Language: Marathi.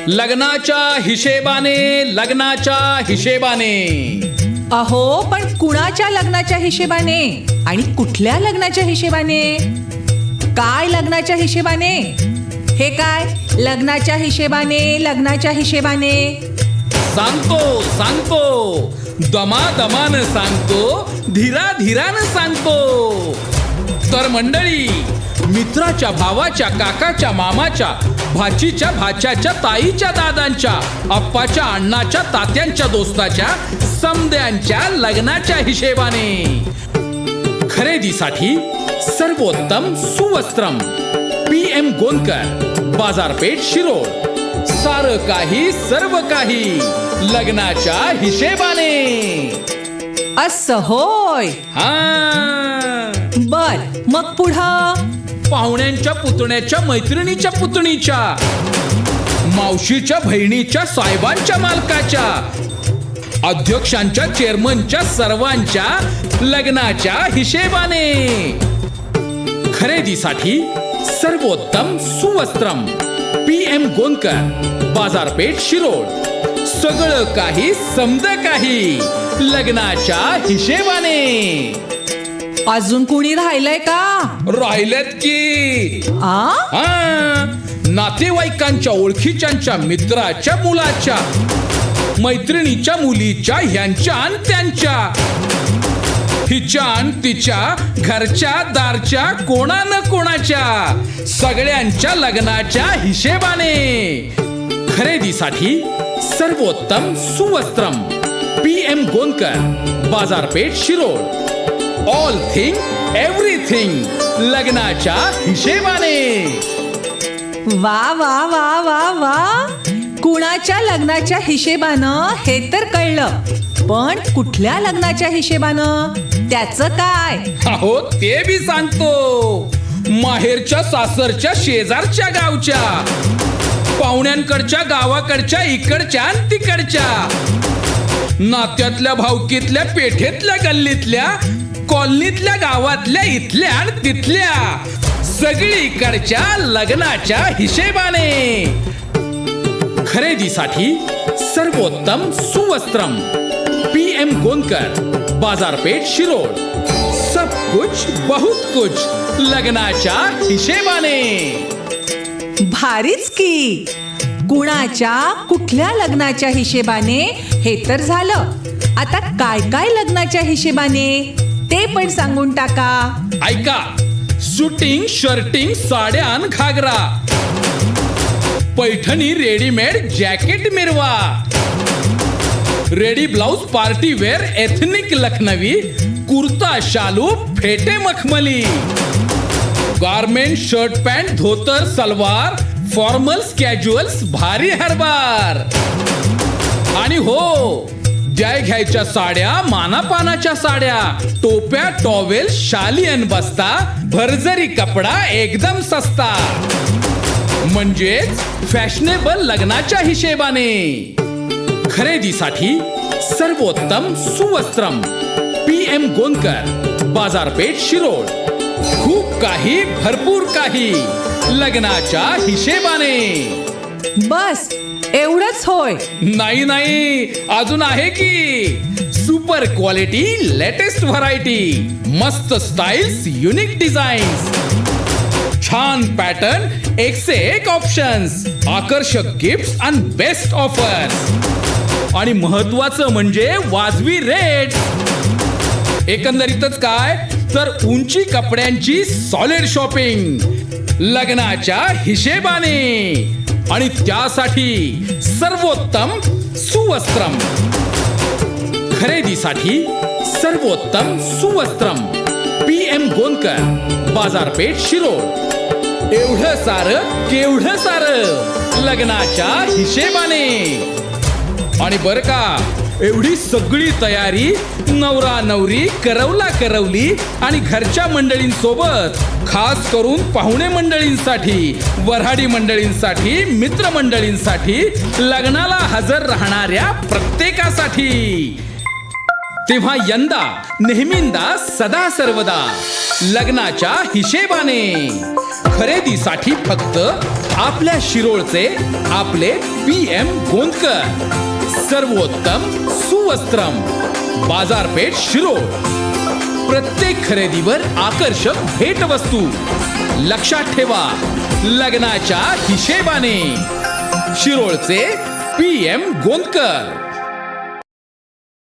लग्नाच्या हिशेबाने, लग्नाच्या हिशेबाने. अहो पण कुणाच्या लग्नाच्या हिशेबाने आणि कुठल्या लग्नाच्या हिशेबाने? काय लग्नाच्या हिशेबाने? हे काय लग्नाच्या हिशेबाने, लग्नाच्या हिशेबाने? सांगतो सांगतो, दमादमानं सांगतो, धीरा धीरानं सांगतो. तर मंडळी, मित्राच्या भावाच्या, काकाच्या, मामाच्या, भाचीच्या, भाच्याच्या, ताईच्या, दादांच्या, अप्पाच्या, अण्णाच्या, तात्यांच्या, दोस्ताच्या, समद्यांच्या लग्नाच्या हिशेबाने. खरेदीसाठी सर्वोत्तम सुवस्त्रम, PM गोंदकर, बाजारपेठ शिरोळ. सारं काही, सर्व काही लग्नाच्या हिशेबाने. असं होय. हा, बर मग पुढं? पाहुण्यांच्या पुतण्याच्या, मैत्रिणीच्या पुतणीच्या, मावशीच्या, बहिणीच्या, साहेबांच्या, मालकाच्या, अध्यक्षांच्या, चेअरमनच्या, सर्वांच्या लग्नाच्या हिशेबाने. खरेदीसाठी सर्वोत्तम सुवस्त्रम, PM गोंदकर, बाजारपेठ शिरोळ. सगळं काही, समद काही लग्नाच्या हिशेबाने. अजून कुणी राहिलंय का? राहिलेत की. आ? नातेवाईकांच्या, ओळखीच्यांच्या, मित्राच्या मुलाच्या, मैत्रिणीच्या मुलीच्या, ह्यांच्या आणि त्यांच्या, हिच्या आणि तिच्या, घरच्या दारच्या, कोणा न कोणाच्या सगळ्यांच्या लग्नाच्या हिशेबाने. खरेदीसाठी सर्वोत्तम सुवस्त्रम, PM गोंदकर, बाजारपेठ शिरोळ. ऑल थिंग एव्हरीथिंग लग्नाच्या हिशेबाने. वा वा वा वा वा, कुणाच्या लग्नाच्या हिशेबानं हे तर कळलं, पण कुठल्या लग्नाच्या हिशेबानं त्याचं काय? हो ते बी सांगतो. माहेरच्या, सासरच्या, शेजारच्या गावच्या, पाहुण्यांकडच्या, गावाकडच्या, इकडच्या आणि तिकडच्या, नात्यातल्या, भावकीतल्या, पेठेतल्या, गल्लीतल्या, कॉलनीतल्या, गावातल्या, इथल्या आणि तिथल्या सगळीकडच्या लग्नाच्या हिशेबाने. खरेदीसाठी सर्वोत्तम सुवस्त्रम, PM गोंदकर, बाजारपेठ शिरोळ. सब कुछ बहुत कुछ लग्नाच्या हिशेबाने. भारीच की. कुणाच्या कुठल्या लग्नाच्या हिशेबाने हे तर झालं. आता काय काय लग्नाच्या हिशेबाने ते पण सांगून टाका. ऐका, शूटिंग, शर्टिंग, साड्या आणि घागरा, पैठणी, रेडीमेड जॅकेट मिरवा, ready blouse, party wear, ethnic Lucknowi, kurta, शालू, फेटे मखमली, गारमेंट, शर्ट पॅन्ट, धोतर, सलवार, फॉर्मल्स, कॅज्युअल्स, भारी हरबार. आणि हो, ज्या घ्यायच्या साड्या, मानापानाच्या साड्या, टोप्या, टॉवेल, शाली अन बस्ता, भरजरी कपडा एकदम सस्ता. म्हणजेच फॅशनेबल लग्नाच्या हिशेबाने. खरेदीसाठी सर्वोत्तम सुवस्त्रम, PM गोंदकर, बाजारपेठ शिरोळ. खूप काही, भरपूर काही लग्नाच्या हिशेबाने. बस एवढंच होय? नाही नाही, अजून आहे की. सुपर क्वालिटी, लेटेस्ट व्हरायटी, मस्त स्टाईल्स, युनिक डिझाईन्स, छान पॅटर्न, एक से एक ऑप्शन्स, आकर्षक गिफ्ट्स आणि बेस्ट ऑफर्स, आणि महत्वाचं म्हणजे वाजवी रेट. एकंदरीतच काय तर उंची कपड्यांची सॉलिड शॉपिंग लग्नाच्या हिशेबाने. आणि त्यासाठी सर्वोत्तम सुवस्त्रम. खरेदीसाठी सर्वोत्तम सुवस्त्रम, PM गोंदकर, बाजारपेठ शिरोळ. एवढं सारं केवढं सारं लग्नाच्या हिशेबाने. आणि बर का, एवढी सगळी तयारी नवरा नवरी, करवला करवली आणि घरच्या मंडळींसोबत, खास करून पाहुणे मंडळींसाठी, वऱ्हाडी मंडळींसाठी, मित्र मंडळींसाठी, लग्नाला हजर राहणाऱ्या प्रत्येकासाठी. तेव्हा यंदा, नेहमींदा, सदा सर्वदा लग्नाच्या हिशेबाने. खरेदीसाठी फक्त आपल्या शिरोळचे आपले PM गोंदकर. सर्वोत्तम सुवस्त्रम, बाजारपेठ शिरोळ. प्रत्येक खरेदीवर आकर्षक भेटवस्तू. लक्षात ठेवा, लग्नाच्या हिशेबाने. शिरोळचे PM गोंदकर.